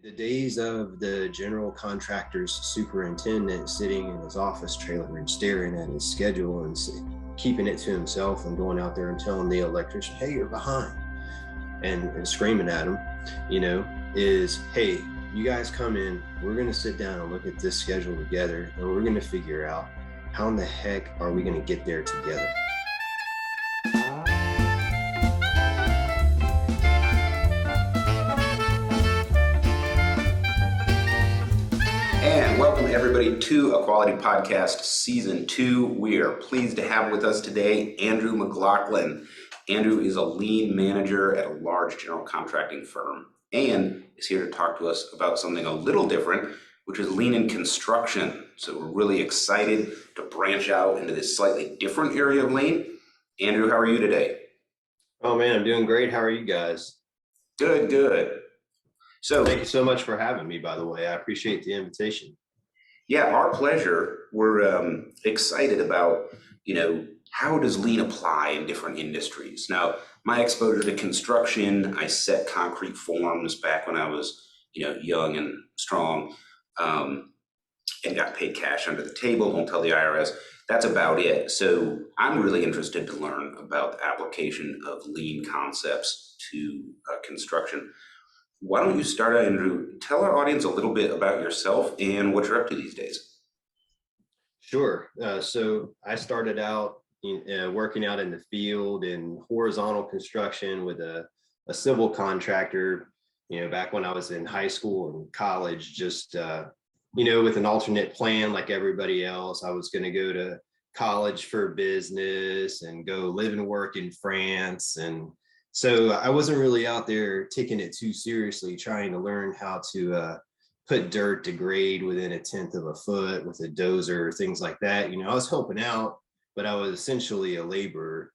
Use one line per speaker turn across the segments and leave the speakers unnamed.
The days of the general contractor's superintendent sitting in his office trailer and staring at his schedule and keeping it to himself and going out there and telling the electrician, hey, you're behind, and screaming at him, is, hey, you guys come in, we're going to sit down and look at this schedule together, and we're going to figure out how in the heck are we going to get there together.
And welcome everybody to A Quality Podcast Season 2. We are pleased to have with us today Andrew McLaughlin. Andrew is a lean manager at a large general contracting firm and is here to talk to us about something a little different, which is lean in construction. So we're really excited to branch out into this slightly different area of lean. Andrew, how are you today?
Oh man, I'm doing great. How are you guys?
Good. So
thank you so much for having me, by the way. I appreciate the invitation.
Yeah, our pleasure. We're excited about, how does lean apply in different industries? Now, my exposure to construction, I set concrete forms back when I was, young and strong, and got paid cash under the table, don't tell the IRS. That's about it. So I'm really interested to learn about the application of lean concepts to construction. Why don't you start, Andrew? Tell our audience a little bit about yourself and what you're up to these days.
Sure. So I started out working out in the field in horizontal construction with a civil contractor, back when I was in high school and college, just, with an alternate plan like everybody else. I was going to go to college for business and go live and work in France. And so I wasn't really out there taking it too seriously, trying to learn how to put dirt to grade within 1/10 of a foot with a dozer, things like that. I was helping out, but I was essentially a laborer.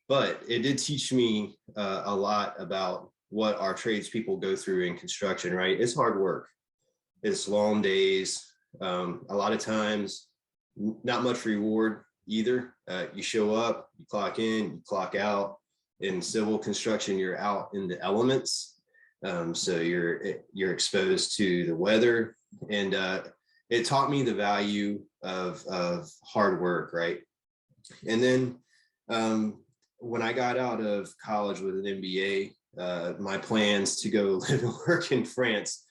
But it did teach me a lot about what our tradespeople go through in construction, right? It's hard work. It's long days. A lot of times, not much reward either. You show up, you clock in, you clock out. In civil construction, you're out in the elements, so you're exposed to the weather, and it taught me the value of hard work, right? And then when I got out of college with an MBA, my plans to go live and work in France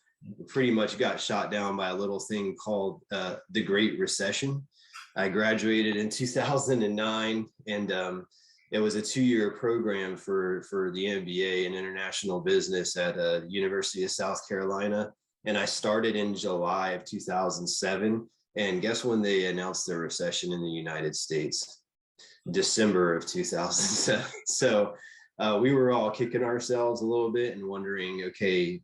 pretty much got shot down by a little thing called the Great Recession. I graduated in 2009, and it was a 2-year program for the MBA in international business at the University of South Carolina. And I started in July of 2007. And guess when they announced the recession in the United States? December of 2007. So we were all kicking ourselves a little bit and wondering, okay,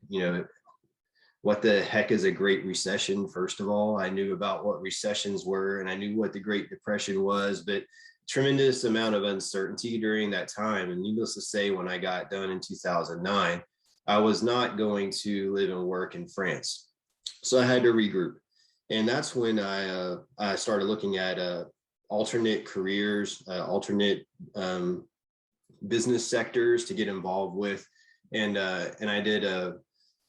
what the heck is a Great Recession? First of all, I knew about what recessions were and I knew what the Great Depression was, but tremendous amount of uncertainty during that time. And needless to say, when I got done in 2009, I was not going to live and work in France. So I had to regroup. And that's when I started looking at alternate careers, alternate business sectors to get involved with. And I did a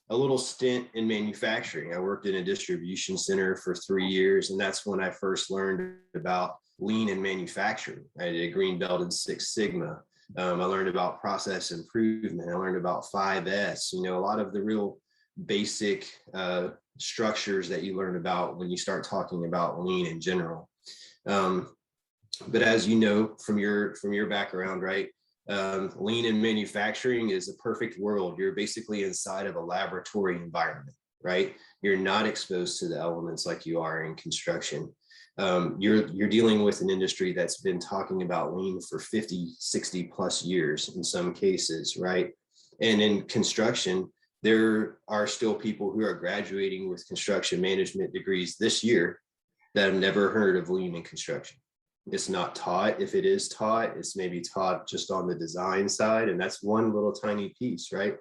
little stint in manufacturing. I worked in a distribution center for 3 years. And that's when I first learned about lean in manufacturing. I did a green belt in Six Sigma. I learned about process improvement. I learned about 5S, a lot of the real basic structures that you learn about when you start talking about lean in general. But as you know from your background, right? Lean in manufacturing is a perfect world. You're basically inside of a laboratory environment, right? You're not exposed to the elements like you are in construction. You're dealing with an industry that's been talking about lean for 50, 60 plus years in some cases, right? And in construction, there are still people who are graduating with construction management degrees this year that have never heard of lean in construction. It's not taught. If it is taught, it's maybe taught just on the design side, and that's one little tiny piece, right?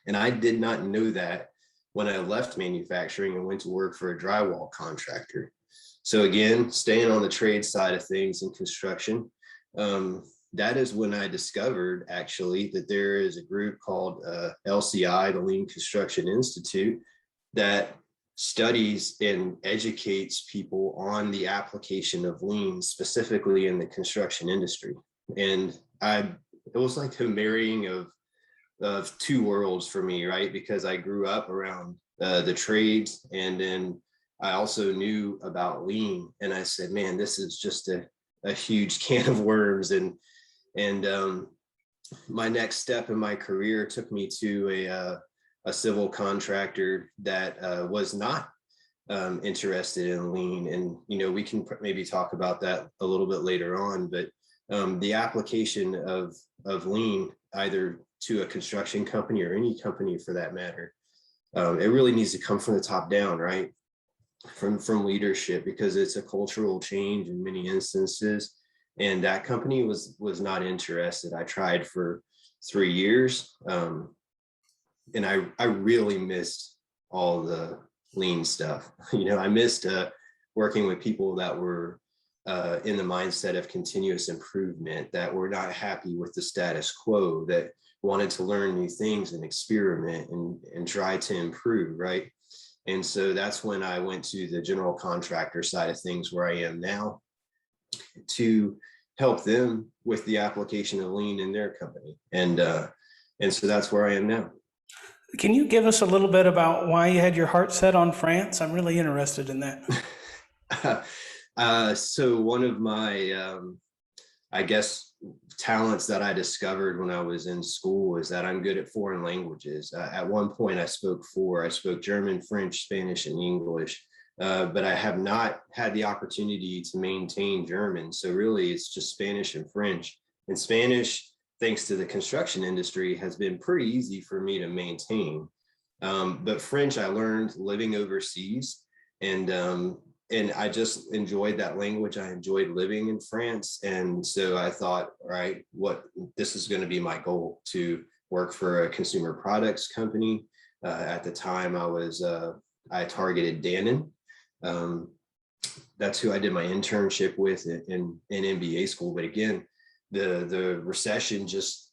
And I did not know that when I left manufacturing and went to work for a drywall contractor. So again, staying on the trade side of things in construction, that is when I discovered actually that there is a group called LCI, the Lean Construction Institute, that studies and educates people on the application of lean, specifically in the construction industry. And it was like a marrying of two worlds for me, right? Because I grew up around the trades, and then I also knew about lean, and I said, man, this is just a huge can of worms. And my next step in my career took me to a civil contractor that was not interested in lean. And, you know, we can maybe talk about that a little bit later on, but the application of lean, either to a construction company or any company for that matter, it really needs to come from the top down, right? From leadership, because it's a cultural change in many instances. And that company was not interested. I tried for 3 years, and I really missed all the lean stuff. You know, I missed working with people that were in the mindset of continuous improvement, that were not happy with the status quo, that wanted to learn new things and experiment and try to improve, right? And so that's when I went to the general contractor side of things, where I am now, to help them with the application of lean in their company. And so that's where I am now.
Can you give us a little bit about why you had your heart set on France? I'm really interested in that.
So one of my, I guess, talents that I discovered when I was in school is that I'm good at foreign languages. At one point, I spoke German, French, Spanish, and English, but I have not had the opportunity to maintain German. So really, it's just Spanish and French. And Spanish, thanks to the construction industry, has been pretty easy for me to maintain. But French, I learned living overseas, and I just enjoyed that language. I enjoyed living in France. And so I thought, all right, this is going to be my goal, to work for a consumer products company. At the time I targeted Dannon. That's who I did my internship with in MBA school. But again, the recession just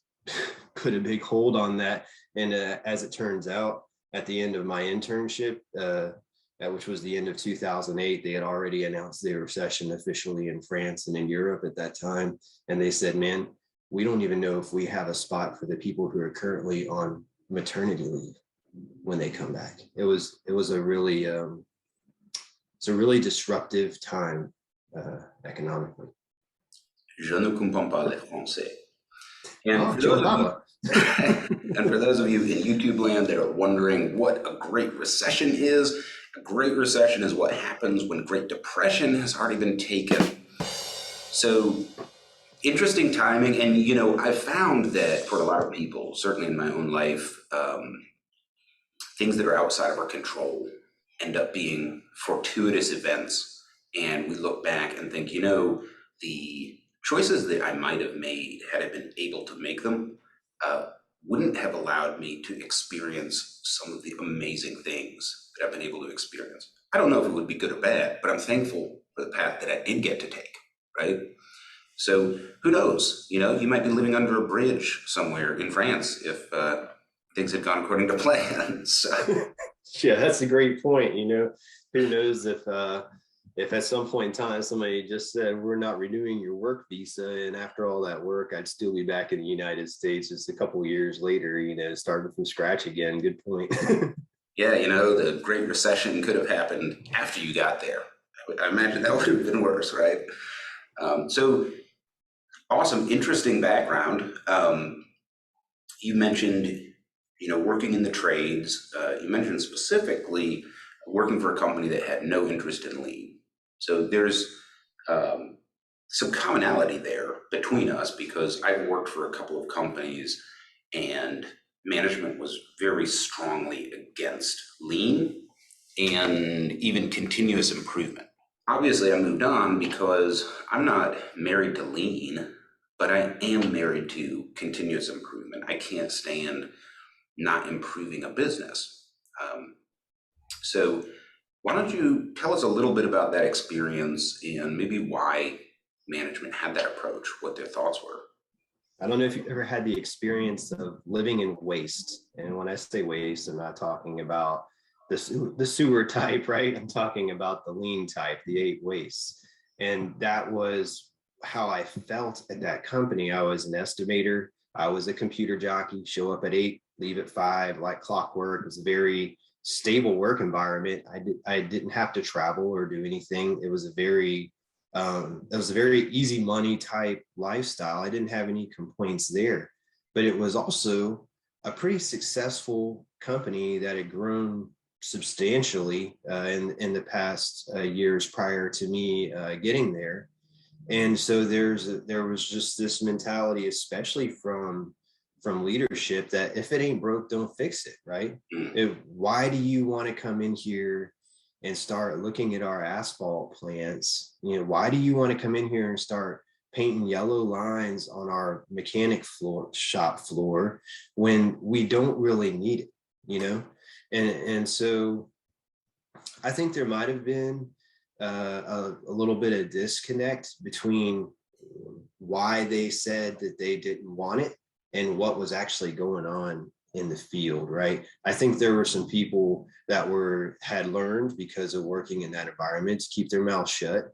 put a big hold on that. And as it turns out, at the end of my internship, which was the end of 2008, they had already announced the recession officially in France and in Europe at that time. And they said, man, we don't even know if we have a spot for the people who are currently on maternity leave when they come back. It was a really, it's a really disruptive time economically.
Je ne comprends pas le français. And for those of you in YouTube land that are wondering what a Great Recession is, a Great Recession is what happens when Great Depression has already been taken. So interesting timing. And, you know, I've found that for a lot of people, certainly in my own life, things that are outside of our control end up being fortuitous events. And we look back and think, you know, the choices that I might have made had I been able to make them wouldn't have allowed me to experience some of the amazing things that I've been able to experience. I don't know if it would be good or bad, but I'm thankful for the path that I did get to take, right? So who knows, you know, you might be living under a bridge somewhere in France if things had gone according to plan. So.
Yeah, that's a great point. You know, who knows if at some point in time somebody just said, we're not renewing your work visa, and after all that work, I'd still be back in the United States just a couple of years later, you know, starting from scratch again. Good point.
Yeah, you know, the Great Recession could have happened after you got there. I imagine that would have been worse, right? So awesome, interesting background. You mentioned, you know, working in the trades. You mentioned specifically working for a company that had no interest in lean. So there's some commonality there between us, because I've worked for a couple of companies and management was very strongly against lean and even continuous improvement. Obviously, I moved on because I'm not married to lean, but I am married to continuous improvement. I can't stand not improving a business. So why don't you tell us a little bit about that experience and maybe why management had that approach, what their thoughts were?
I don't know if you've ever had the experience of living in waste. And when I say waste, I'm not talking about the sewer type, right? I'm talking about the lean type, the 8 wastes. And that was how I felt at that company. I was an estimator. I was a computer jockey, show up at 8, leave at 5, like clockwork. It was a very stable work environment. I didn't have to travel or do anything. It was a very easy money type lifestyle. I didn't have any complaints there, but it was also a pretty successful company that had grown substantially in the past years prior to me getting there. And so there was just this mentality, especially from leadership, that if it ain't broke, don't fix it, right? Why do you want to come in here and start looking at our asphalt plants? Why do you want to come in here and start painting yellow lines on our mechanic shop floor when we don't really need it? And so I think there might have been a little bit of disconnect between why they said that they didn't want it and what was actually going on in the field, right? I think there were some people that had learned because of working in that environment to keep their mouth shut,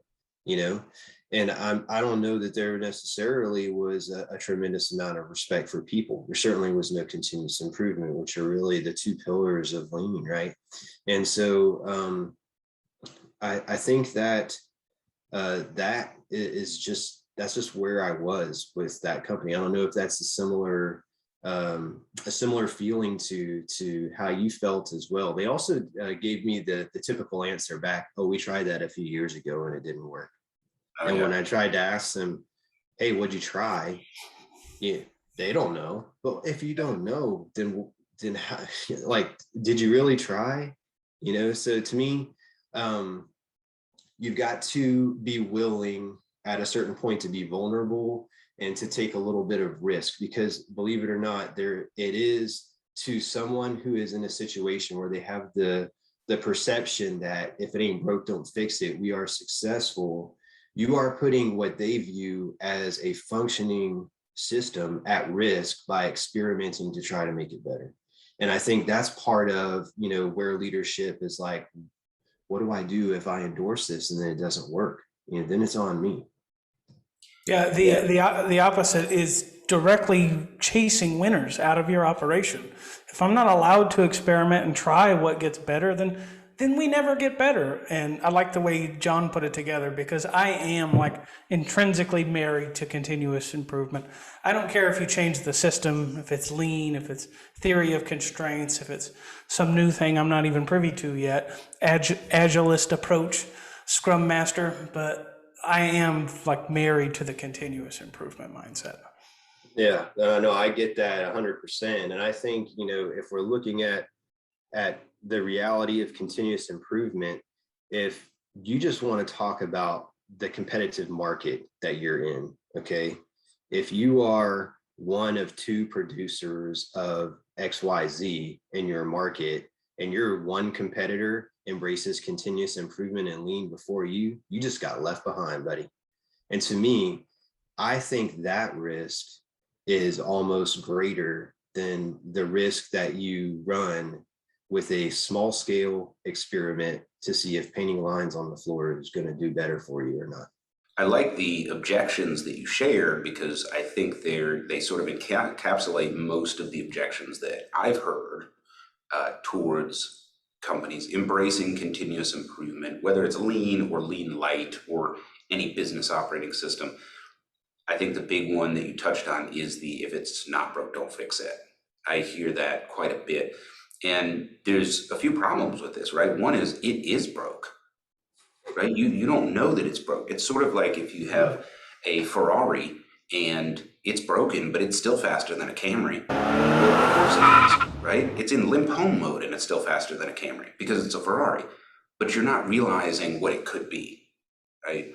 and I don't know that there necessarily was a tremendous amount of respect for people. There certainly was no continuous improvement, which are really the 2 pillars of lean, right? And so I think that that's just where I was with that company. I don't know if that's a similar feeling to how you felt as well. They also gave me the typical answer back, "Oh, we tried that a few years ago and it didn't work."
Oh,
And
yeah.
when I tried to ask them, "Hey, what'd you try?" Yeah, they don't know. Well, if you don't know, then how, like, did you really try? So to me, you've got to be willing at a certain point to be vulnerable and to take a little bit of risk, because believe it or not, it is, to someone who is in a situation where they have the perception that if it ain't broke, don't fix it, we are successful. You are putting what they view as a functioning system at risk by experimenting to try to make it better. And I think that's part of, where leadership is like, what do I do if I endorse this and then it doesn't work? Then it's on me.
Yeah, the opposite is directly chasing winners out of your operation. If I'm not allowed to experiment and try what gets better, then we never get better. And I like the way John put it together, because I am like intrinsically married to continuous improvement. I don't care if you change the system, if it's lean, if it's theory of constraints, if it's some new thing I'm not even privy to yet, agilist approach, Scrum Master, but I am like married to the continuous improvement mindset.
Yeah, no, I get that 100%. And I think, if we're looking at the reality of continuous improvement, if you just want to talk about the competitive market that you're in, okay, if you are one of 2 producers of XYZ in your market and your one competitor embraces continuous improvement and lean before you just got left behind, buddy. And to me, I think that risk is almost greater than the risk that you run with a small scale experiment to see if painting lines on the floor is going to do better for you or not.
I like the objections that you shared, because I think they sort of encapsulate most of the objections that I've heard towards companies embracing continuous improvement, whether it's lean or lean light or any business operating system. I think the big one that you touched on is if it's not broke, don't fix it. I hear that quite a bit. And there's a few problems with this, right? One is it is broke, right? You don't know that it's broke. It's sort of like if you have a Ferrari and it's broken, but it's still faster than a Camry. Well, of course it is, right? It's in limp home mode and it's still faster than a Camry because it's a Ferrari, but you're not realizing what it could be, right?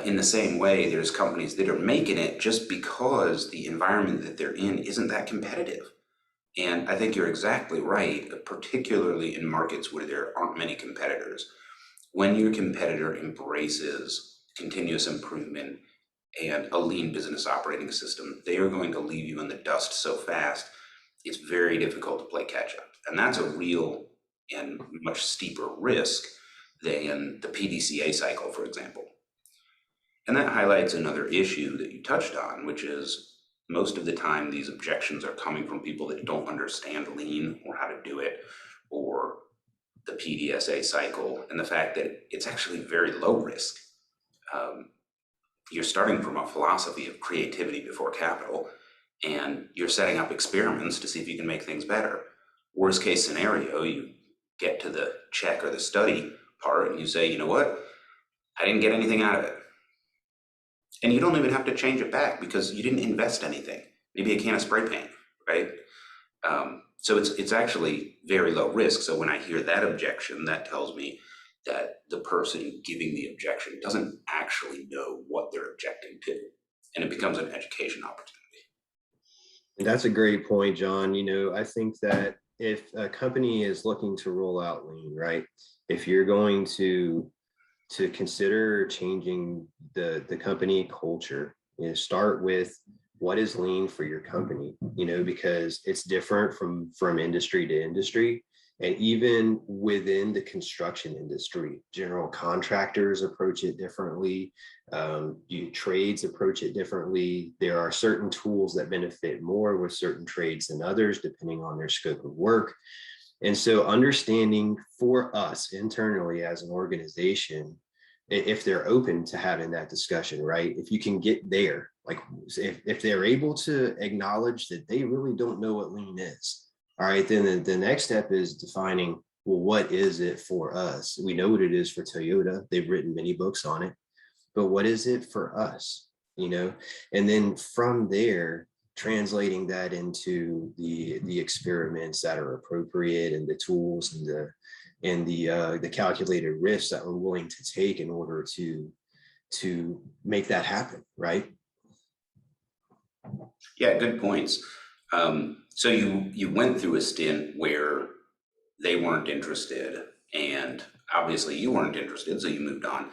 In the same way, there's companies that are making it just because the environment that they're in isn't that competitive. And I think you're exactly right, particularly in markets where there aren't many competitors. When your competitor embraces continuous improvement and a lean business operating system, they are going to leave you in the dust so fast, it's very difficult to play catch up. And that's a real and much steeper risk than the PDCA cycle, for example. And that highlights another issue that you touched on, which is most of the time these objections are coming from people that don't understand lean or how to do it, or the PDSA cycle, and the fact that it's actually very low risk. You're starting from a philosophy of creativity before capital, and you're setting up experiments to see if you can make things better. Worst case scenario, you get to the check or the study part and you say, you know what, I didn't get anything out of it. And you don't even have to change it back because you didn't invest anything, maybe a can of spray paint, right? So it's actually very low risk. So when I hear that objection, that tells me that the person giving the objection doesn't actually know what they're objecting to, and it becomes an education opportunity.
And that's a great point, John. You know, I think that if a company is looking to roll out lean, right, if you're going to consider changing the company culture, you know, start with what is lean for your company, you know, because it's different from industry to industry. And even within the construction industry, general contractors approach it differently. Trades approach it differently. There are certain tools that benefit more with certain trades than others, depending on their scope of work. And so understanding for us internally as an organization, if they're open to having that discussion, right? If you can get there, like if they're able to acknowledge that they really don't know what lean is, all right, then the next step is defining, well, what is it for us? We know what it is for Toyota. They've written many books on it, but what is it for us? You know, and then from there, translating that into the experiments that are appropriate and the tools and the calculated risks that we're willing to take in order to make that happen, right?
Yeah, good points. So you went through a stint where they weren't interested, and obviously you weren't interested, so you moved on.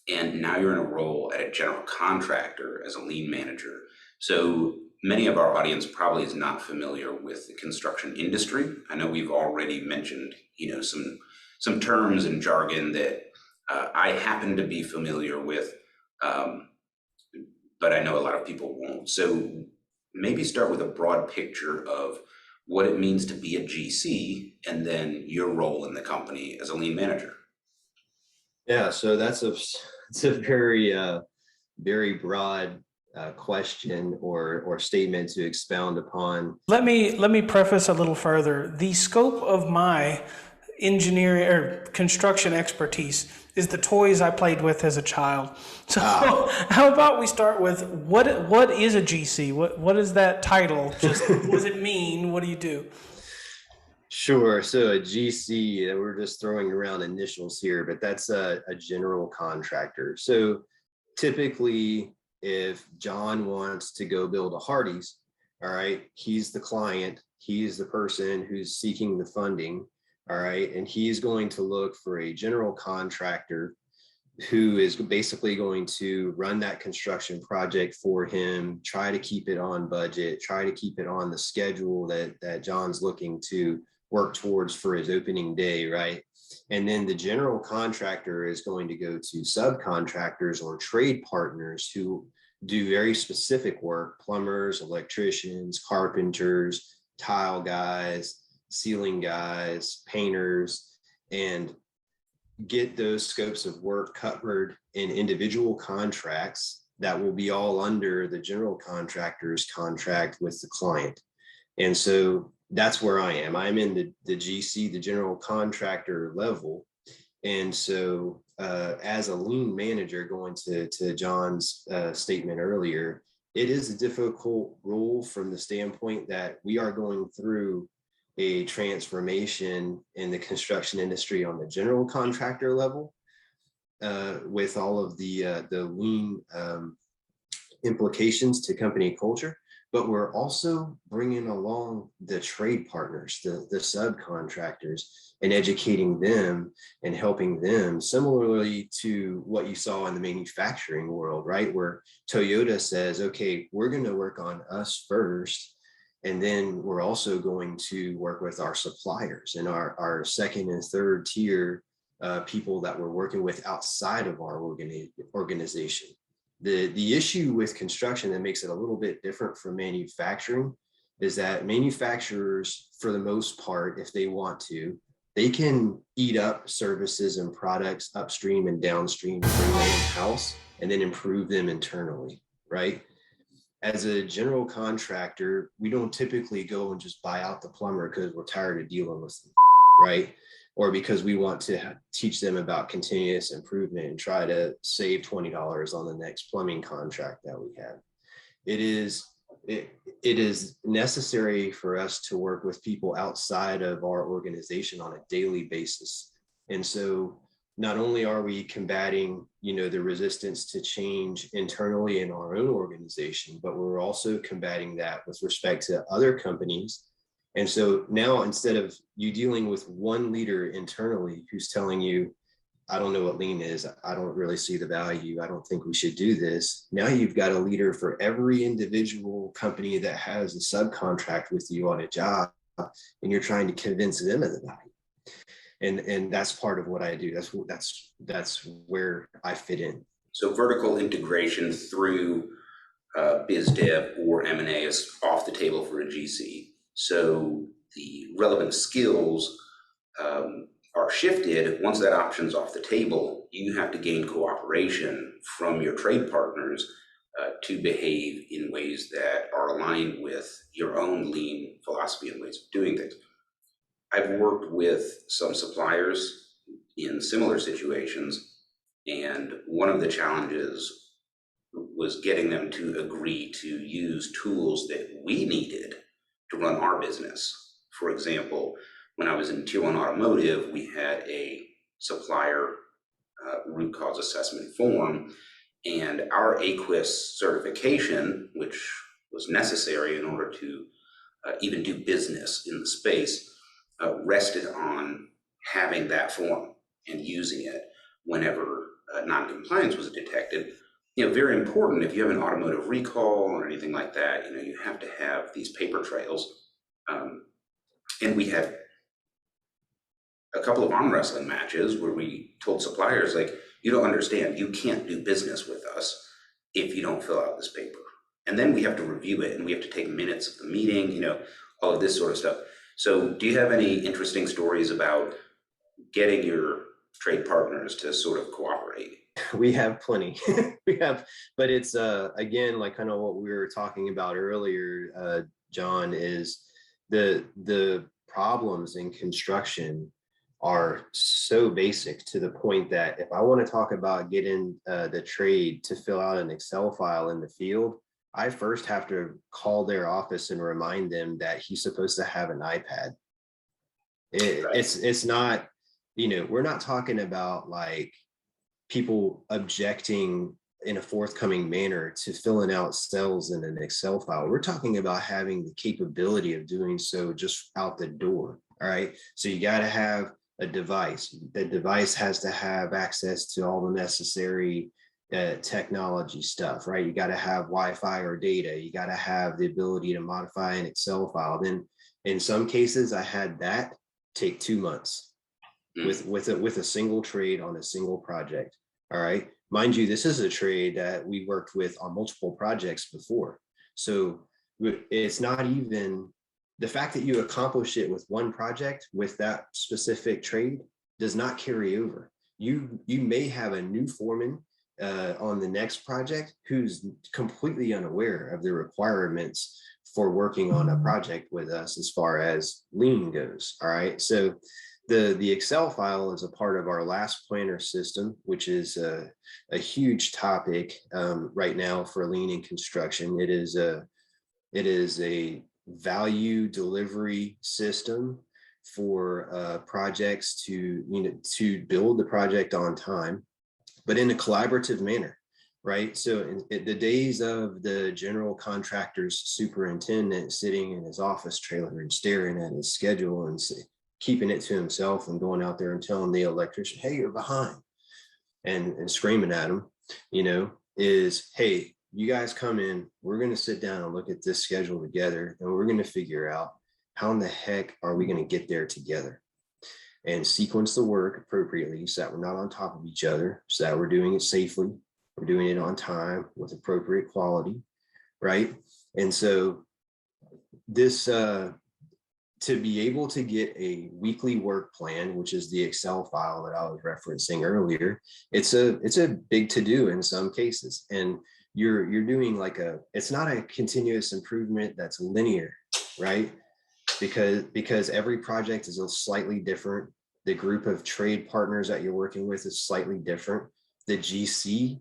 And now you're in a role at a general contractor as a lean manager. So many of our audience probably is not familiar with the construction industry. I know we've already mentioned, you know, some terms and jargon that I happen to be familiar with, but I know a lot of people won't. So maybe start with a broad picture of what it means to be a GC and then your role in the company as a lean manager.
Yeah, so it's a very very broad question or statement to expound upon.
Let me preface a little further. The scope of my engineering or construction expertise is the toys I played with as a child. So how about we start with what is a GC? What is that title? Just what does it mean? What do you do?
Sure. So a GC, we're just throwing around initials here, but that's a general contractor. So typically, if John wants to go build a Hardee's, all right, he's the client, he's the person who's seeking the funding, all right, and he's going to look for a general contractor who is basically going to run that construction project for him, try to keep it on budget, try to keep it on the schedule that John's looking to work towards for his opening day, right? And then the general contractor is going to go to subcontractors or trade partners who do very specific work: plumbers, electricians, carpenters, tile guys, ceiling guys, painters, and get those scopes of work covered in individual contracts that will be all under the general contractor's contract with the client. And so that's where I am. I'm in the GC, the general contractor level. And so as a lean manager, going to John's statement earlier, it is a difficult role from the standpoint that we are going through a transformation in the construction industry on the general contractor level with all of the lean implications to company culture. but we're also bringing along the trade partners, the subcontractors, and educating them and helping them, similarly to what you saw in the manufacturing world, right? Where Toyota says, okay, we're going to work on us first, and then we're also going to work with our suppliers and our second and third tier people that we're working with outside of our organization. The issue with construction that makes it a little bit different from manufacturing is that manufacturers, for the most part, if they want to, they can eat up services and products upstream and downstream, bring them in-house, and then improve them internally, right? As a general contractor, we don't typically go and just buy out the plumber because we're tired of dealing with them, right? Or because we want to teach them about continuous improvement and try to save $20 on the next plumbing contract that we have. It is necessary for us to work with people outside of our organization on a daily basis. And so not only are we combating, the resistance to change internally in our own organization, but we're also combating that with respect to other companies. And so now, instead of you dealing with one leader internally who's telling you, I don't know what lean is, I don't really see the value, I don't think we should do this. Now you've got a leader for every individual company that has a subcontract with you on a job, and you're trying to convince them of the value. And that's part of what I do. That's where I fit in.
So vertical integration through biz dev or M&A is off the table for a GC. So the relevant skills are shifted. Once that option's off the table, you have to gain cooperation from your trade partners to behave in ways that are aligned with your own lean philosophy and ways of doing things. I've worked with some suppliers in similar situations, and one of the challenges was getting them to agree to use tools that we needed to run our business. For example, when I was in Tier 1 Automotive, we had a supplier root cause assessment form, and our AQP certification, which was necessary in order to even do business in the space, rested on having that form and using it whenever non-compliance was detected. Very important if you have an automotive recall or anything like that, you have to have these paper trails. And we had a couple of arm wrestling matches where we told suppliers, like, you don't understand, you can't do business with us if you don't fill out this paper. And then we have to review it, and we have to take minutes of the meeting, all of this sort of stuff. So do you have any interesting stories about getting your trade partners to sort of cooperate?
We have plenty. But it's again, like kind of what we were talking about earlier, John, is the problems in construction are so basic to the point that if I want to talk about getting the trade to fill out an Excel file in the field, I first have to call their office and remind them that he's supposed to have an iPad. It's not, we're not talking about like people objecting in a forthcoming manner to filling out cells in an Excel file. We're talking about having the capability of doing so just out the door. All right. So you got to have a device. The device has to have access to all the necessary technology stuff, right? You got to have Wi-Fi or data. You got to have the ability to modify an Excel file. Then in some cases, I had that take 2 months with a single trade on a single project. All right. Mind you, this is a trade that we worked with on multiple projects before. So it's not even the fact that you accomplish it with one project with that specific trade does not carry over. You may have a new foreman on the next project who's completely unaware of the requirements for working on a project with us as far as lean goes. All right. So the Excel file is a part of our last planner system, which is a huge topic right now for lean in construction. It is a value delivery system for projects to build the project on time, but in a collaborative manner, right? So in the days of the general contractor's superintendent sitting in his office trailer and staring at his schedule and keeping it to himself and going out there and telling the electrician, hey, you're behind, and screaming at him, is, hey, you guys come in, we're going to sit down and look at this schedule together, and we're going to figure out how in the heck are we going to get there together and sequence the work appropriately so that we're not on top of each other, so that we're doing it safely, we're doing it on time with appropriate quality, right? And so this, to be able to get a weekly work plan, which is the Excel file that I was referencing earlier, it's a big to-do in some cases. And you're doing it's not a continuous improvement that's linear, right? Because every project is a slightly different. The group of trade partners that you're working with is slightly different. The GC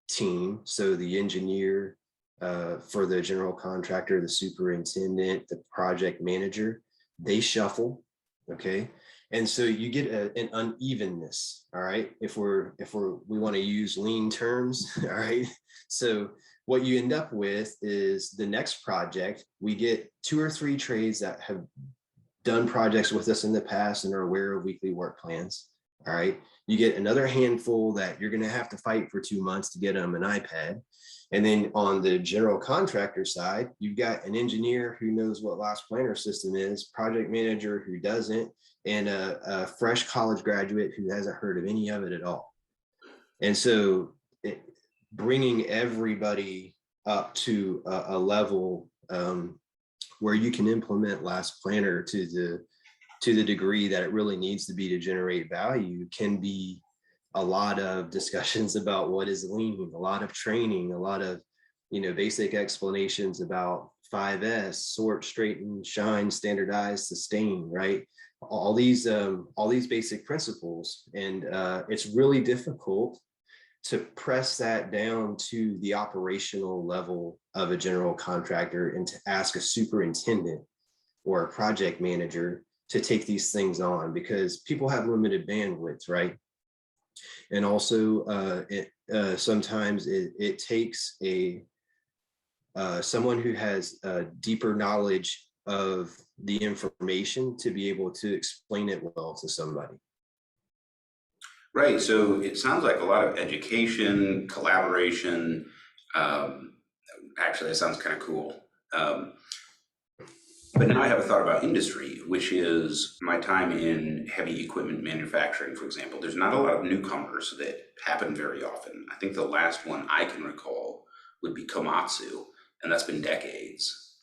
team, so the engineer, for the general contractor, the superintendent, the project manager, they shuffle, okay? And so you get an unevenness, all right? If we want to use lean terms, all right? So what you end up with is the next project, we get 2 or 3 trades that have done projects with us in the past and are aware of weekly work plans, all right? You get another handful that you're going to have to fight for 2 months to get them an iPad. And then on the general contractor side, you've got an engineer who knows what last planner system is, project manager who doesn't, and a fresh college graduate who hasn't heard of any of it at all. And so bringing everybody up to a level where you can implement last planner to the degree that it really needs to be to generate value can be a lot of discussions about what is lean, a lot of training, a lot of, basic explanations about 5S, sort, straighten, shine, standardize, sustain, right? All these basic principles. And it's really difficult to press that down to the operational level of a general contractor and to ask a superintendent or a project manager to take these things on, because people have limited bandwidth, right? And also sometimes it takes someone who has a deeper knowledge of the information to be able to explain it well to somebody.
Right, so it sounds like a lot of education, collaboration. Actually, that sounds kind of cool. But now I have a thought about industry, which is my time in heavy equipment manufacturing, for example. There's not a lot of newcomers that happen very often. I think the last one I can recall would be Komatsu, and that's been decades.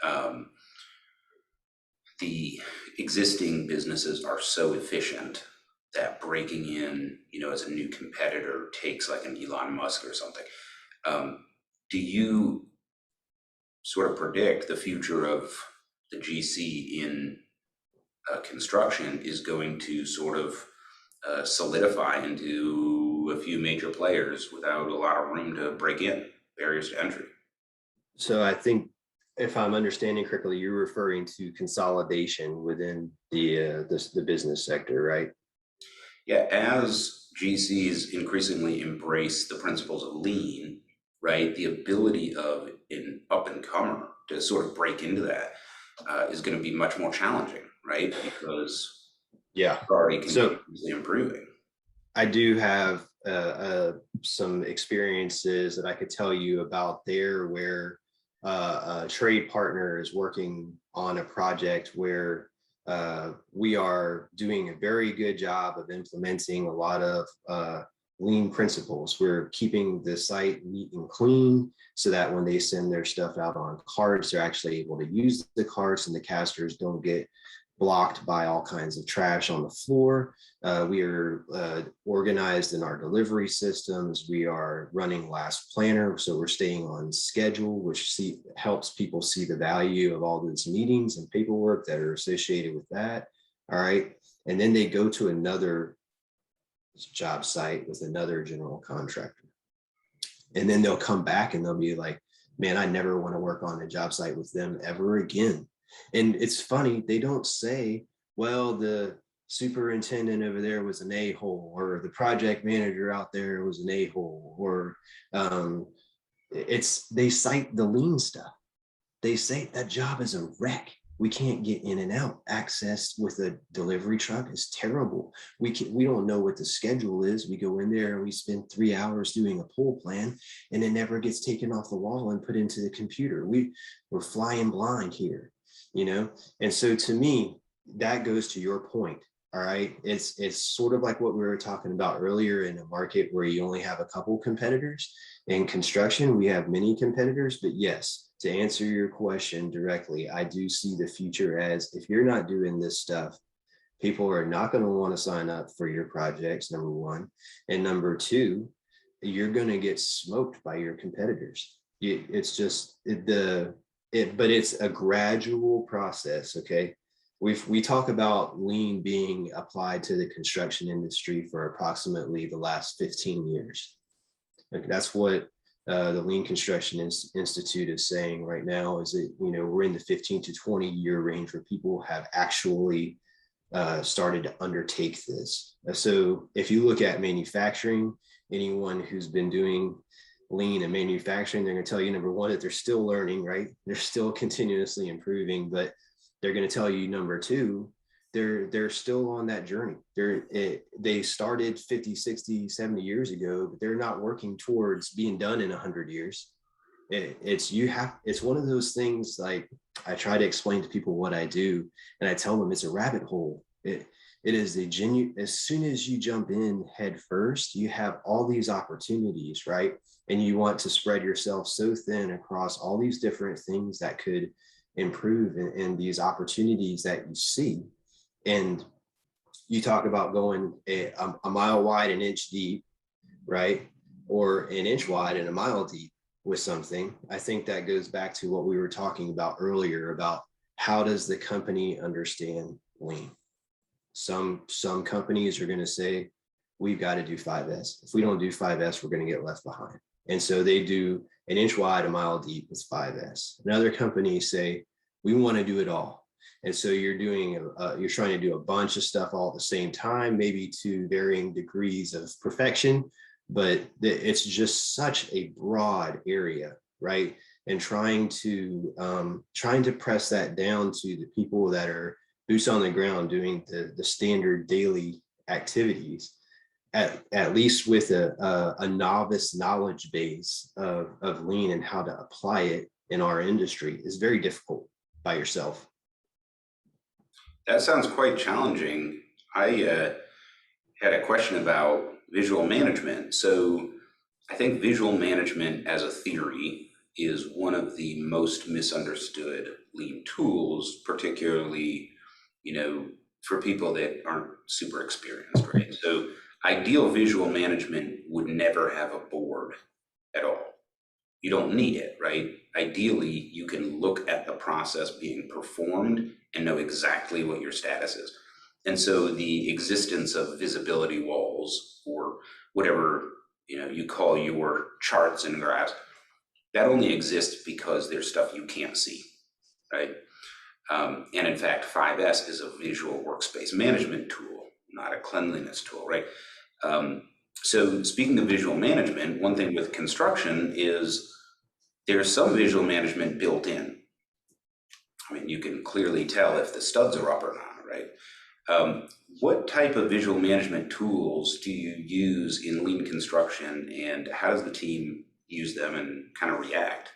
The existing businesses are so efficient that breaking in, as a new competitor takes like an Elon Musk or something. Do you sort of predict the future of the GC in construction is going to sort of solidify into a few major players without a lot of room to break in, barriers to entry?
So I think, if I'm understanding correctly, you're referring to consolidation within the business sector, right?
Yeah, as GCs increasingly embrace the principles of lean, right, the ability of an up-and-comer to sort of break into that is going to be much more challenging, right? Because
yeah,
it's already continuously improving.
I do have some experiences that I could tell you about there, where a trade partner is working on a project where we are doing a very good job of implementing a lot of lean principles. We're keeping the site neat and clean so that when they send their stuff out on carts, they're actually able to use the carts and the casters don't get blocked by all kinds of trash on the floor. We are organized in our delivery systems. We are running last planner, so we're staying on schedule, which helps people see the value of all those meetings and paperwork that are associated with that. All right, and then they go to another job site with another general contractor, and then they'll come back and they'll be like, man, I never want to work on a job site with them ever again. And it's funny, they don't say, well, the superintendent over there was an a-hole, or the project manager out there was an a-hole, or they cite the lean stuff. They say that job is a wreck. We can't get in and out. Access with a delivery truck is terrible. We don't know what the schedule is. We go in there and we spend 3 hours doing a pull plan, and it never gets taken off the wall and put into the computer. We're flying blind here, you know? And so to me, that goes to your point. All right. It's sort of like what we were talking about earlier in a market where you only have a couple competitors. In construction, we have many competitors, but yes, to answer your question directly, I do see the future as, if you're not doing this stuff, people are not going to want to sign up for your projects, number one. And number two, you're going to get smoked by your competitors. It's just but it's a gradual process. Okay. We talk about lean being applied to the construction industry for approximately the last 15 years. Like, that's what the Lean Construction Institute is saying right now, is that, you know, we're in the 15 to 20 year range where people have actually started to undertake this. So if you look at manufacturing, anyone who's been doing lean and manufacturing, they're going to tell you, number one, that they're still learning, right? They're still continuously improving, but they're going to tell you, number two, they're still on that journey. They started 50, 60, 70 years ago, but they're not working towards being done in 100 years. It's one of those things, like, I try to explain to people what I do, and I tell them it's a rabbit hole. It is a genuine, as soon as you jump in head first, you have all these opportunities, right? And you want to spread yourself so thin across all these different things that could improve, and these opportunities that you see. And you talk about going a mile wide, an inch deep, right? Or an inch wide and a mile deep with something. I think that goes back to what we were talking about earlier about how does the company understand lean? Some companies are going to say, we've got to do 5S. If we don't do 5S, we're going to get left behind. And so they do an inch wide, a mile deep with 5S. And other companies say, we want to do it all. And so you're trying to do a bunch of stuff all at the same time, maybe to varying degrees of perfection, but it's just such a broad area, right? And trying to press that down to the people that are boots on the ground doing the standard daily activities, at least with a novice knowledge base of lean and how to apply it in our industry, is very difficult by yourself.
That sounds quite challenging. I had a question about visual management. So I think visual management as a theory is one of the most misunderstood lean tools, particularly, you know, for people that aren't super experienced, right? So ideal visual management would never have a board at all. You don't need it, right? Ideally, you can look at the process being performed and know exactly what your status is. And so the existence of visibility walls, or whatever, you know, you call your charts and graphs, that only exists because there's stuff you can't see, right? And in fact, 5S is a visual workspace management tool, not a cleanliness tool, right? So speaking of visual management, one thing with construction is there's some visual management built in. I mean, you can clearly tell if the studs are up or not, right? What type of visual management tools do you use in lean construction, and how does the team use them and kind of react?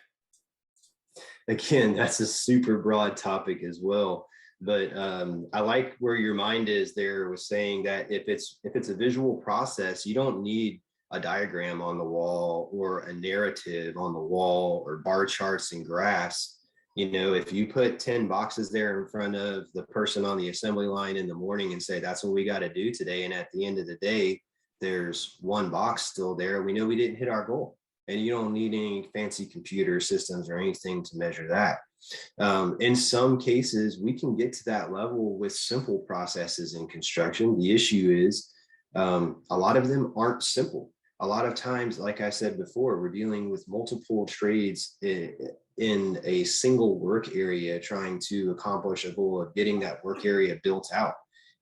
Again, that's a super broad topic as well. But I like where your mind is there, was saying that if it's a visual process, you don't need a diagram on the wall or a narrative on the wall or bar charts and graphs. You know, if you put 10 boxes there in front of the person on the assembly line in the morning and say, that's what we got to do today, and at the end of the day, there's one box still there, we know we didn't hit our goal. And you don't need any fancy computer systems or anything to measure that. In some cases, we can get to that level with simple processes in construction. The issue is a lot of them aren't simple. A lot of times, like I said before, we're dealing with multiple trades in a single work area, trying to accomplish a goal of getting that work area built out.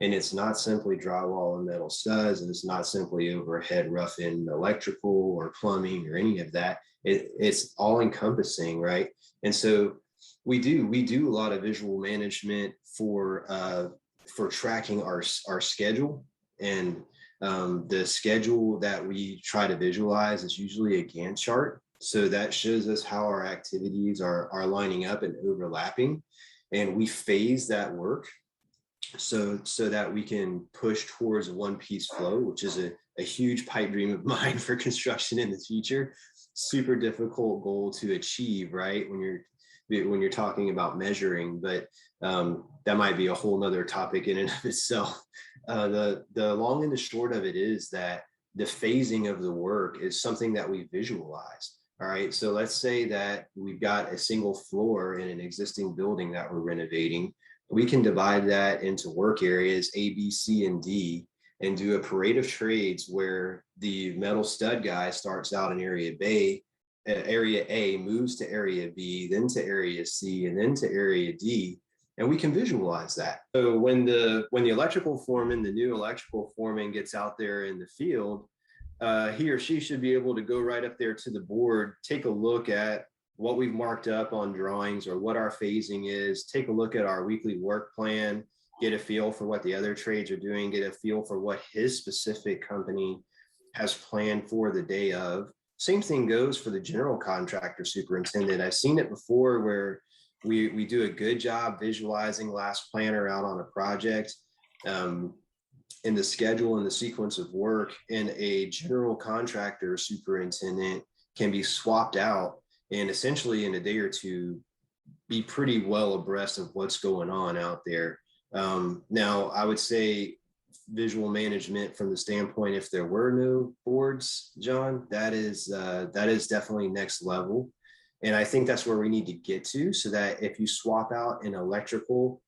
And it's not simply drywall and metal studs, and it's not simply overhead roughing electrical or plumbing or any of that. It's all encompassing, right? And so we do a lot of visual management for tracking our schedule. And the schedule that we try to visualize is usually a Gantt chart. So that shows us how our activities are lining up and overlapping. And we phase that work so that we can push towards a one piece flow, which is a huge pipe dream of mine for construction in the future. Super difficult goal to achieve, right? When you're talking about measuring, but that might be a whole nother topic in and of itself. The long and the short of it is that the phasing of the work is something that we visualize. All right, so let's say that we've got a single floor in an existing building that we're renovating. We can divide that into work areas A, B, C, and D, and do a parade of trades where the metal stud guy starts out in area A, moves to area B, then to area C, and then to area D, and we can visualize that. So when the electrical foreman, the new electrical foreman, gets out there in the field, he or she should be able to go right up there to the board, take a look at what we've marked up on drawings or what our phasing is, take a look at our weekly work plan, get a feel for what the other trades are doing, get a feel for what his specific company has planned for the day of. Same thing goes for the general contractor superintendent. I've seen it before where we do a good job visualizing last planner out on a project, in the schedule and the sequence of work, and a general contractor superintendent can be swapped out and essentially in a day or two be pretty well abreast of what's going on out there. Now, I would say visual management from the standpoint, if there were no boards, John, that is definitely next level. And I think that's where we need to get to, so that if you swap out an electrical,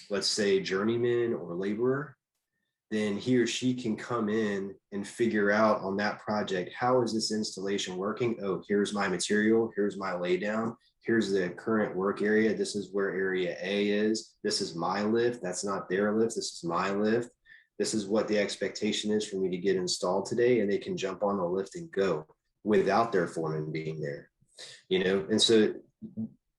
let's say journeyman or laborer, then he or she can come in and figure out on that project, how is this installation working? Oh, here's my material, here's my laydown, here's the current work area, this is where area A is, this is my lift, that's not their lift, this is my lift, this is what the expectation is for me to get installed today, and they can jump on the lift and go without their foreman being there, you know? And so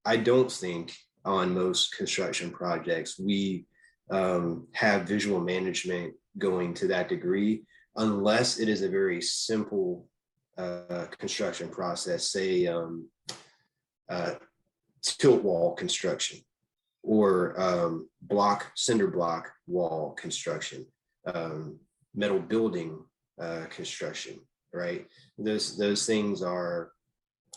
I don't think on most construction projects we have visual management going to that degree, unless it is a very simple construction process, say tilt wall construction or cinder block wall construction, metal building construction, right? Those things are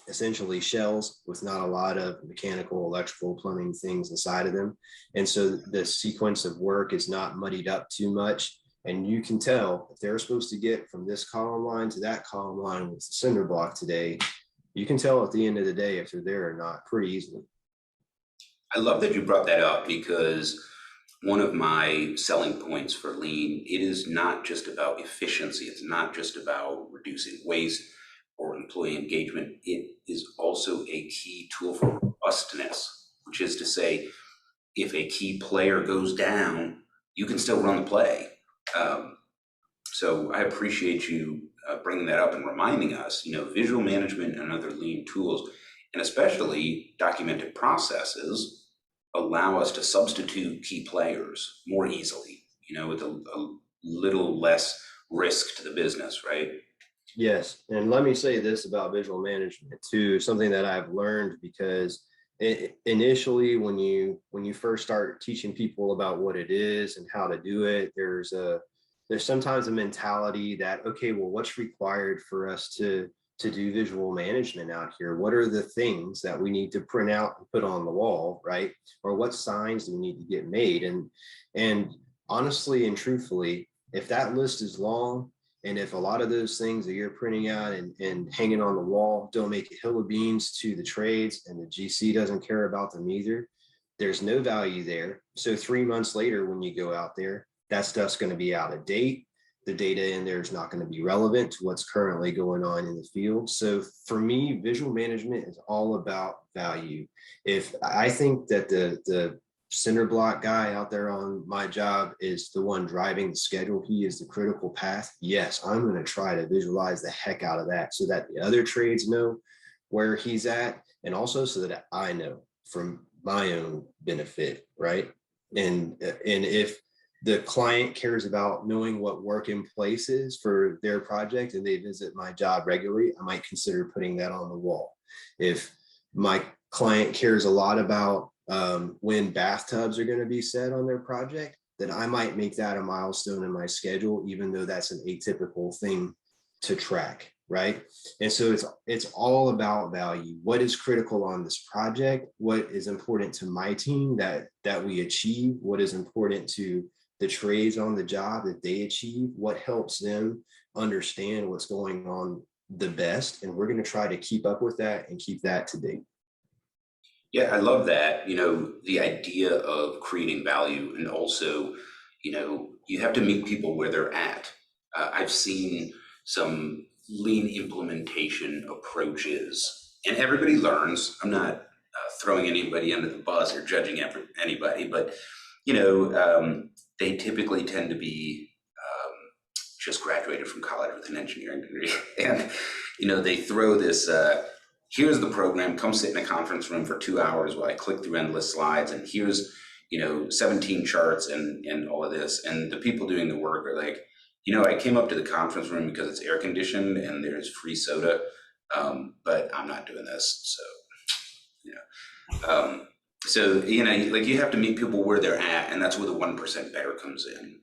essentially shells with not a lot of mechanical, electrical, plumbing things inside of them. And so the sequence of work is not muddied up too much. And you can tell if they're supposed to get from this column line to that column line with the cinder block today, you can tell at the end of the day if they're there or not pretty easily.
I love that you brought that up, because one of my selling points for lean, it is not just about efficiency. It's not just about reducing waste or employee engagement. It is also a key tool for robustness, which is to say, if a key player goes down, you can still run the play. So I appreciate you bringing that up and reminding us, visual management and other lean tools, and especially documented processes, allow us to substitute key players more easily, with a little less risk to the business, right?
Yes, and let me say this about visual management too, something that I've learned, because initially when you first start teaching people about what it is and how to do it, there's sometimes a mentality that, okay, well, what's required for us to do visual management out here? What are the things that we need to print out and put on the wall, right? Or what signs do we need to get made? And honestly and truthfully, if that list is long, and if a lot of those things that you're printing out and hanging on the wall don't make a hill of beans to the trades, and the GC doesn't care about them either, there's no value there. So 3 months later, when you go out there, that stuff's going to be out of date. The data in there is not going to be relevant to what's currently going on in the field. So for me, visual management is all about value. If I think that the cinder block guy out there on my job is the one driving the schedule. He is the critical path. Yes, I'm going to try to visualize the heck out of that so that the other trades know where he's at, and also so that I know from my own benefit, right? And if the client cares about knowing what work in place is for their project and they visit my job regularly, I might consider putting that on the wall. If my client cares a lot about when bathtubs are going to be set on their project, then I might make that a milestone in my schedule, even though that's an atypical thing to track, right? And so it's all about value. What is critical on this project? What is important to my team that we achieve? What is important to the trades on the job that they achieve? What helps them understand what's going on the best? And we're going to try to keep up with that and keep that to date.
Yeah, I love that. The idea of creating value, and also, you have to meet people where they're at. I've seen some lean implementation approaches, and everybody learns. I'm not throwing anybody under the bus or judging anybody, but they typically tend to be just graduated from college with an engineering degree, and they throw this. Here's the program, come sit in a conference room for 2 hours while I click through endless slides, and here's 17 charts and all of this. And the people doing the work are like, I came up to the conference room because it's air conditioned and there's free soda, but I'm not doing this. So you have to meet people where they're at, and that's where the 1% better comes in.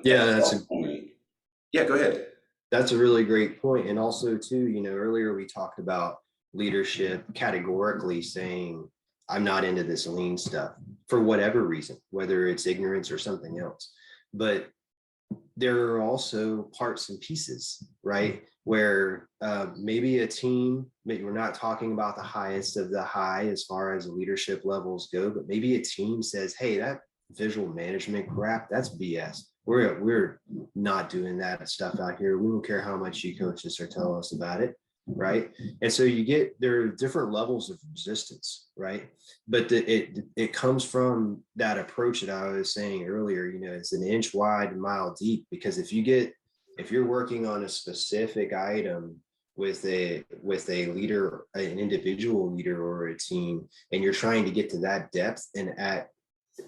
Yeah, go ahead.
That's a really great point. And also too, earlier we talked about leadership categorically saying, I'm not into this lean stuff for whatever reason, whether it's ignorance or something else. But there are also parts and pieces, right? Where maybe a team, maybe we're not talking about the highest of the high as far as leadership levels go, but maybe a team says, hey, that visual management crap, that's BS. We're not doing that stuff out here. We don't care how much you coach us or tell us about it, right? And so there are different levels of resistance, right? But it comes from that approach that I was saying earlier. It's an inch wide and mile deep, because if you're working on a specific item with a leader, an individual leader or a team, and you're trying to get to that depth, and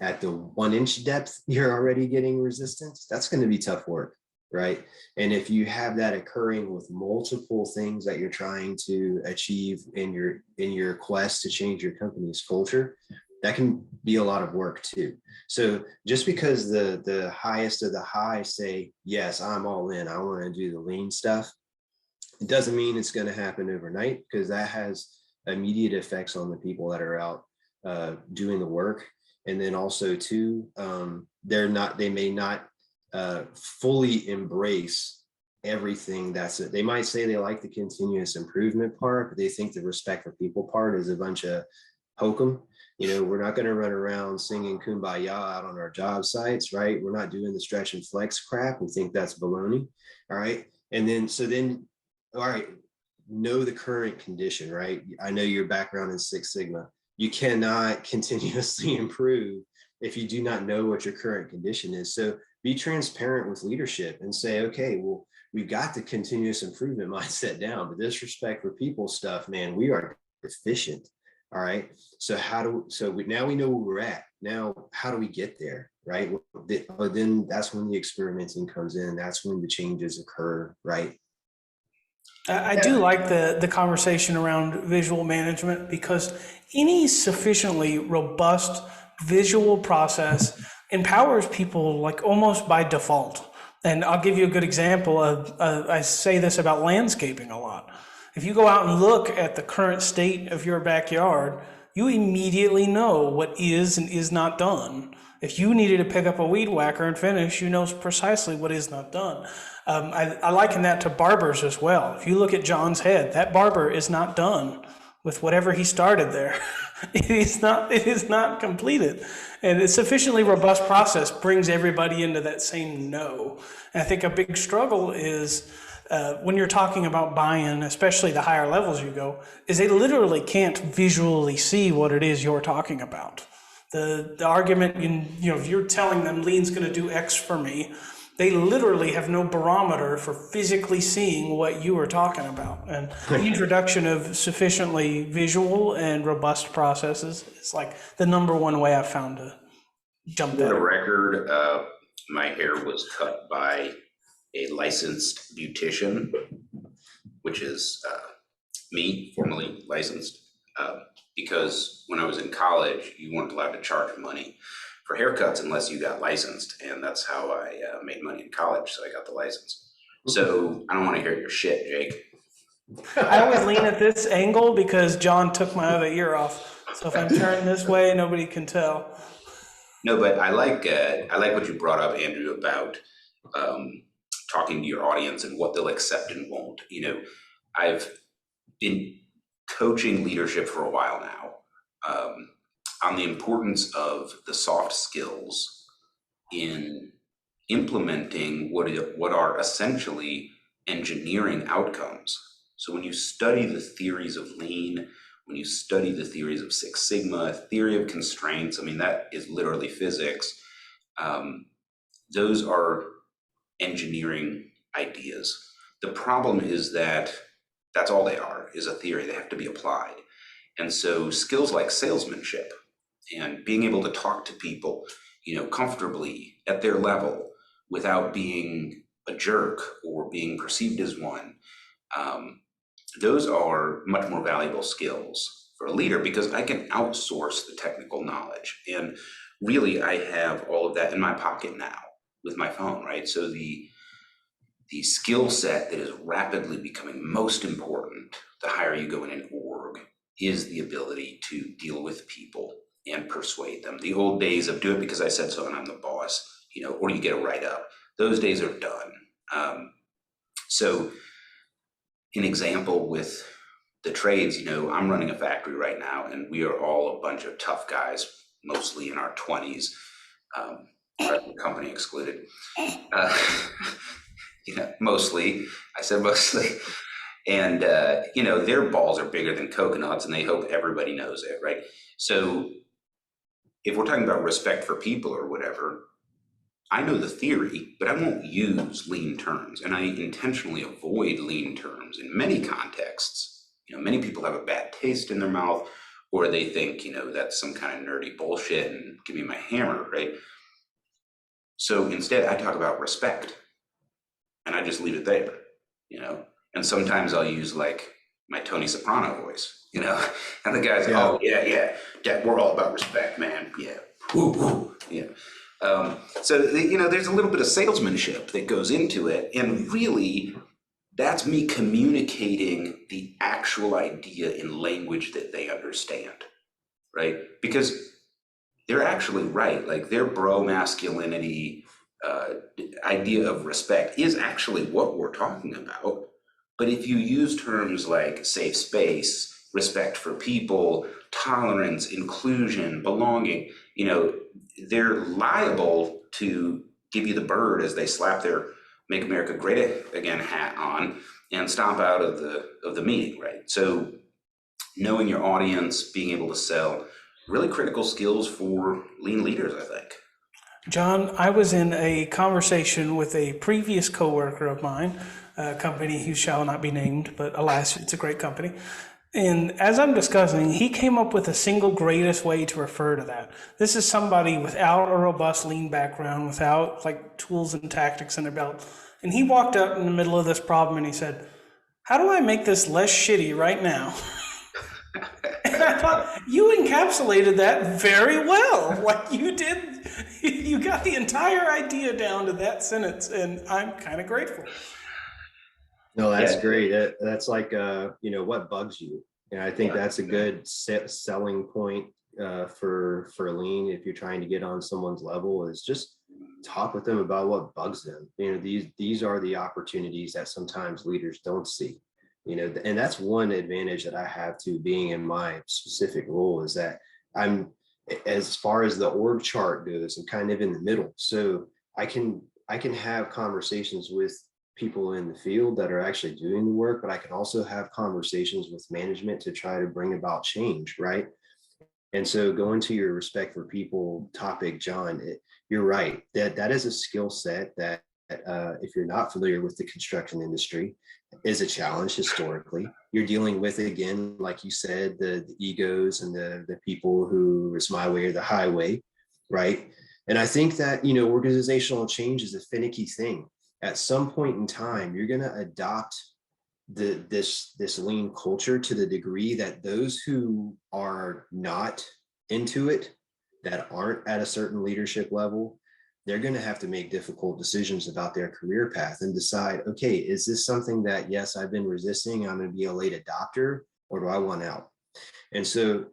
at the 1-inch depth, you're already getting resistance, that's going to be tough work, right? And if you have that occurring with multiple things that you're trying to achieve in your quest to change your company's culture, that can be a lot of work too. So just because the highest of the high say, yes, I'm all in, I want to do the lean stuff, it doesn't mean it's going to happen overnight, because that has immediate effects on the people that are out doing the work. And then also too, they may not fully embrace everything. They might say they like the continuous improvement part, but they think the respect for people part is a bunch of hokum. We're not going to run around singing Kumbaya out on our job sites, right? We're not doing the stretch and flex crap. We think that's baloney. All right. And then, all right, know the current condition, right? I know your background in Six Sigma. You cannot continuously improve if you do not know what your current condition is. So be transparent with leadership and say, okay, well, we've got the continuous improvement mindset down, but this respect for people stuff, man, we are deficient. All right. So now we know where we're at. Now, how do we get there? Right. But then that's when the experimenting comes in. That's when the changes occur. Right.
I do like the conversation around visual management, because any sufficiently robust visual process empowers people like almost by default. And I'll give you a good example of, I say this about landscaping a lot. If you go out and look at the current state of your backyard, you immediately know what is and is not done. If you needed to pick up a weed whacker and finish, you know precisely what is not done. I liken that to barbers as well. If you look at John's head, that barber is not done with whatever he started there. It is not completed. And a sufficiently robust process brings everybody into that same know. And I think a big struggle is when you're talking about buy-in, especially the higher levels you go, is they literally can't visually see what it is you're talking about. The argument, if you're telling them lean's going to do X for me, they literally have no barometer for physically seeing what you are talking about. And the introduction of sufficiently visual and robust processes is like the number one way I've found to jump
For
that.
the record, my hair was cut by a licensed beautician, which is me, formerly licensed, because when I was in college, you weren't allowed to charge money for haircuts unless you got licensed, and that's how I made money in college, so I got the license. So I don't want to hear your shit, Jake.
I always lean at this angle because John took my other ear off. So if I'm turning this way, nobody can tell.
No, but I like what you brought up, Andrew, about talking to your audience and what they'll accept and won't. I've been coaching leadership for a while now on the importance of the soft skills in implementing what are essentially engineering outcomes. So when you study the theories of lean, when you study the theories of Six Sigma, theory of constraints, I mean, that is literally physics. Those are engineering ideas. The problem is that that's all they are, is a theory. They have to be applied. And so skills like salesmanship and being able to talk to people, comfortably at their level without being a jerk or being perceived as one, those are much more valuable skills for a leader because I can outsource the technical knowledge. And really, I have all of that in my pocket now with my phone, right? So the skill set that is rapidly becoming most important the higher you go in an org is the ability to deal with people and persuade them. The old days of do it because I said so and I'm the boss, or you get a write-up, those days are done. So an example with the trades, I'm running a factory right now and we are all a bunch of tough guys, mostly in our 20s, company excluded. Mostly, I said mostly. And, their balls are bigger than coconuts and they hope everybody knows it, right? So if we're talking about respect for people or whatever, I know the theory, but I won't use lean terms. And I intentionally avoid lean terms in many contexts. Many people have a bad taste in their mouth, or they think, that's some kind of nerdy bullshit and give me my hammer, right? So instead I talk about respect and I just leave it there, and sometimes I'll use like my Tony Soprano voice, and the guys, oh yeah, Dad, we're all about respect, man. Yeah, woo, woo. Yeah. So there's a little bit of salesmanship that goes into it, and really, that's me communicating the actual idea in language that they understand, right? Because they're actually right. Like their bro masculinity idea of respect is actually what we're talking about. But if you use terms like safe space, respect for people, tolerance, inclusion, belonging, they're liable to give you the bird as they slap their Make America Great Again hat on and stomp out of the meeting, right? So knowing your audience, being able to sell, really critical skills for lean leaders, I think.
John, I was in a conversation with a previous coworker of mine, a company who shall not be named, but alas, it's a great company. And as I'm discussing, he came up with the single greatest way to refer to that. This is somebody without a robust lean background, without like tools and tactics in their belt. And he walked up in the middle of this problem and he said, how do I make this less shitty right now? And I thought, you encapsulated that very well. Like you did, you got the entire idea down to that sentence, and I'm kind of grateful.
No, that's great. That's like, what bugs you? And I think that's a good selling point for lean. If you're trying to get on someone's level, is just talk with them about what bugs them. These are the opportunities that sometimes leaders don't see. And that's one advantage that I have to being in my specific role, is that I'm, as far as the org chart goes, I'm kind of in the middle. So I can have conversations with people in the field that are actually doing the work, but I can also have conversations with management to try to bring about change, right? And so going to your respect for people topic, John, you're right. That is a skill set that if you're not familiar with the construction industry, is a challenge historically. You're dealing with, again, like you said, the egos and the people who it's my way or the highway, right? And I think that, organizational change is a finicky thing. At some point in time, you're going to adopt this lean culture to the degree that those who are not into it, that aren't at a certain leadership level, they're going to have to make difficult decisions about their career path and decide, okay, is this something that, yes, I've been resisting, I'm going to be a late adopter, or do I want out? And so,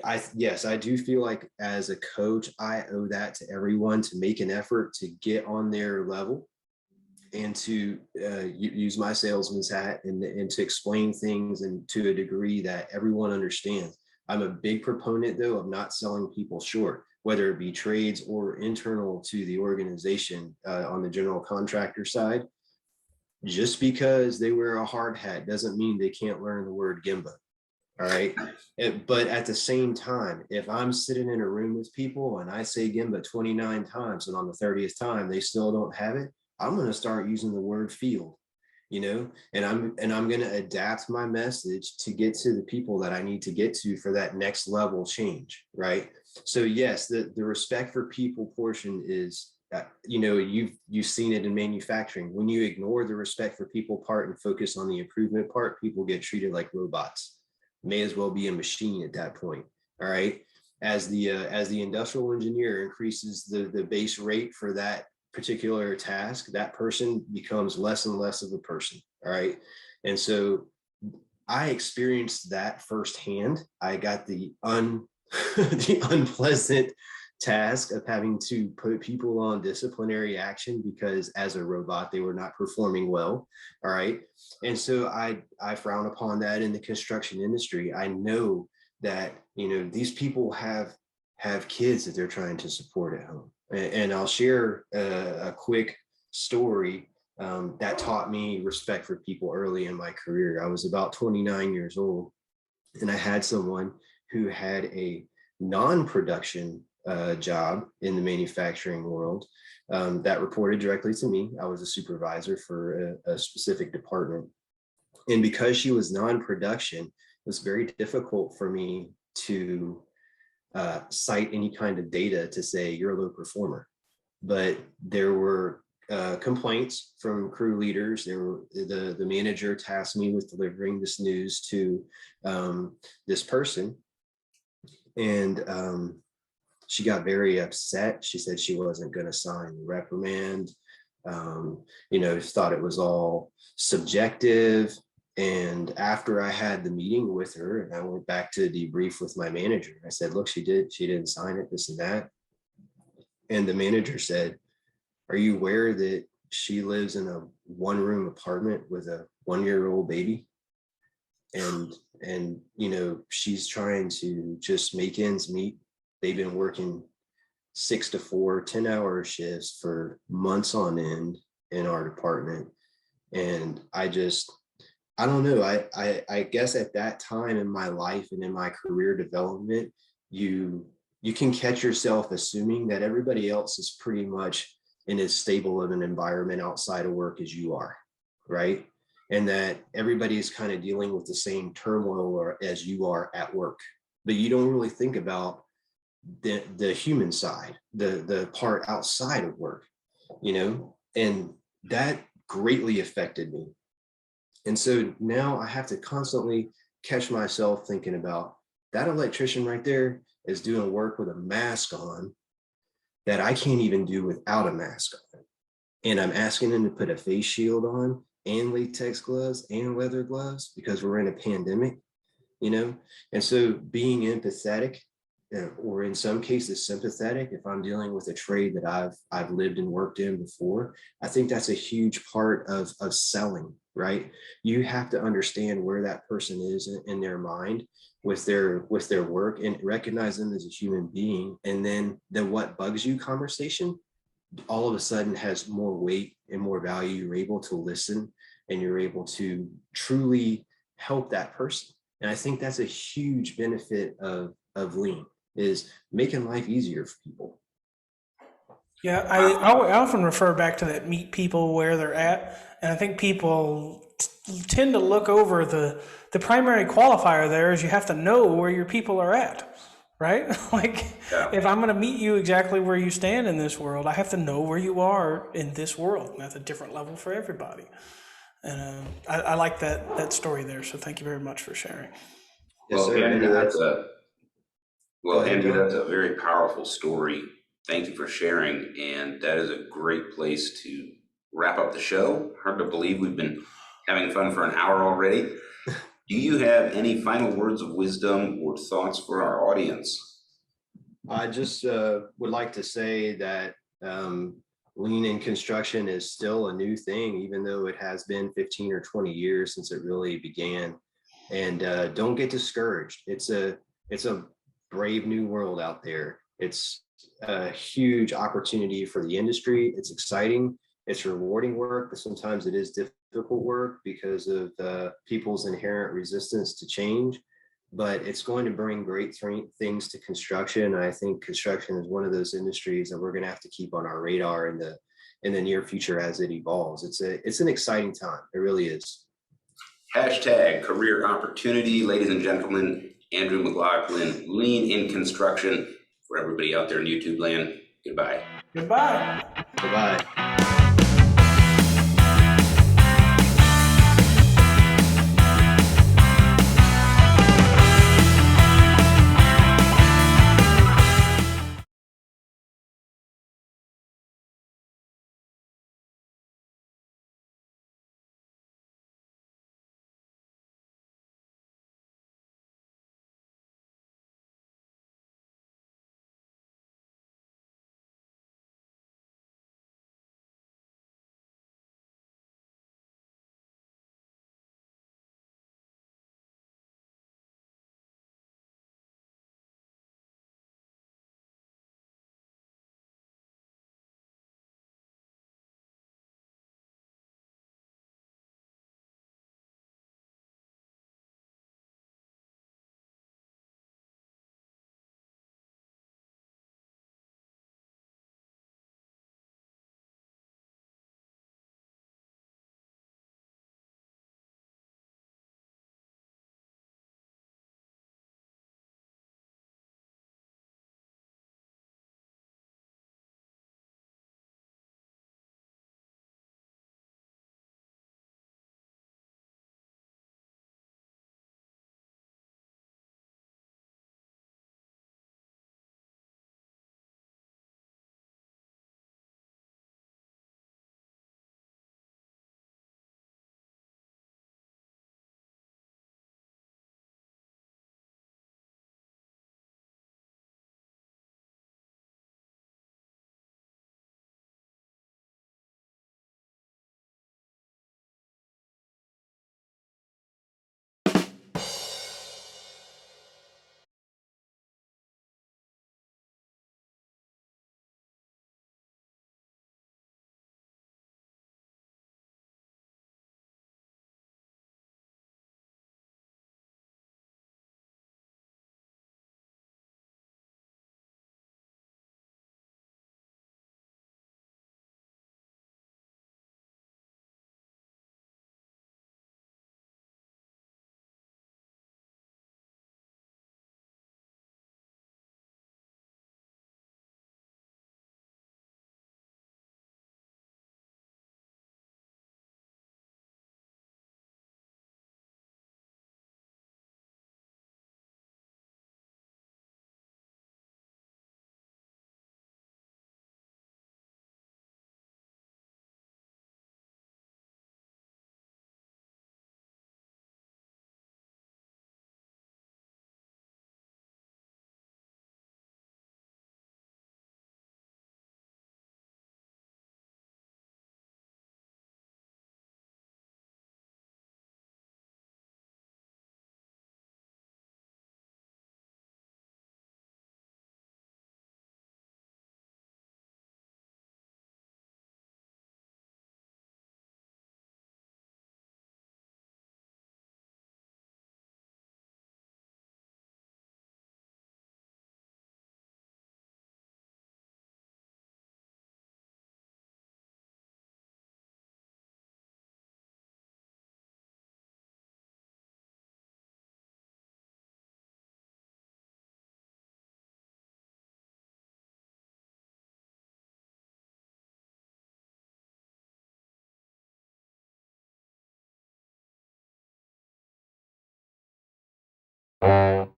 I do feel like as a coach, I owe that to everyone to make an effort to get on their level and to use my salesman's hat and to explain things and to a degree that everyone understands. I'm a big proponent, though, of not selling people short, whether it be trades or internal to the organization on the general contractor side. Just because they wear a hard hat doesn't mean they can't learn the word Gemba. All right. But at the same time, if I'm sitting in a room with people and I say Gemba 29 times and on the 30th time they still don't have it, I'm going to start using the word field, and I'm going to adapt my message to get to the people that I need to get to for that next level change. Right. So yes, the respect for people portion is, you've seen it in manufacturing. When you ignore the respect for people part and focus on the improvement part, people get treated like robots. May as well be a machine at that point. All right. As the industrial engineer increases the base rate for that particular task, that person becomes less and less of a person. All right. And so I experienced that firsthand. I got the unpleasant task of having to put people on disciplinary action because as a robot, they were not performing well. All right. And so I frown upon that in the construction industry. I know that, these people have kids that they're trying to support at home. And I'll share a quick story that taught me respect for people early in my career. I was about 29 years old, and I had someone who had a non-production job in the manufacturing world that reported directly to me. I was a supervisor for a specific department. And because she was non-production, it was very difficult for me to cite any kind of data to say you're a low performer. But there were complaints from crew leaders. The manager tasked me with delivering this news to this person. And she got very upset. She said she wasn't going to sign the reprimand. Thought it was all subjective. And after I had the meeting with her and I went back to debrief with my manager, I said, look, she didn't sign it, this and that. And the manager said, are you aware that she lives in a one-room apartment with a 1-year-old baby? And she's trying to just make ends meet. They've been working 6 to 4, 10-hour shifts for months on end in our department. And I don't know. I guess at that time in my life and in my career development, you can catch yourself assuming that everybody else is pretty much in as stable of an environment outside of work as you are, right? And that everybody is kind of dealing with the same turmoil as you are at work. But you don't really think about the human side, the part outside of work, and that greatly affected me. And so now I have to constantly catch myself thinking about that electrician right there is doing work with a mask on that I can't even do without a mask on. And I'm asking him to put a face shield on and latex gloves and leather gloves because we're in a pandemic, And so being empathetic, or in some cases sympathetic, if I'm dealing with a trade that I've lived and worked in before, I think that's a huge part of selling, right? You have to understand where that person is in their mind with their work and recognize them as a human being. And then the what bugs you conversation all of a sudden has more weight and more value. You're able to listen and you're able to truly help that person. And I think that's a huge benefit of lean. is making life easier for people.
Yeah, I often refer back to that meet people where they're at, and I think people tend to look over the primary qualifier there is you have to know where your people are at, right? Like,
Yeah.
if I'm going to meet you exactly where you stand in this world, I have to know where you are in this world, and that's a different level for everybody. And I like that story there, so thank you very much for sharing.
Yes,
Well,
sir.
Andrew,
Go ahead, John.
that's a very powerful story. Thank you for sharing, and that is a great place to wrap up the show. Hard to believe we've been having fun for an hour already. Do you have any final words of wisdom or thoughts for our audience?
I just would like to say that lean in construction is still a new thing, even though it has been 15 or 20 years since it really began. And don't get discouraged. It's a brave new world out there. It's a huge opportunity for the industry. It's exciting. It's rewarding work, but sometimes it is difficult work because of people's inherent resistance to change. But it's going to bring great things to construction. I think construction is one of those industries that we're going to have to keep on our radar in the near future as it evolves. It's an exciting time. It really is.
Hashtag career opportunity, ladies and gentlemen. Andrew McLaughlin, lean in construction. For everybody out there in YouTube land, goodbye.
Goodbye.
Bye-bye.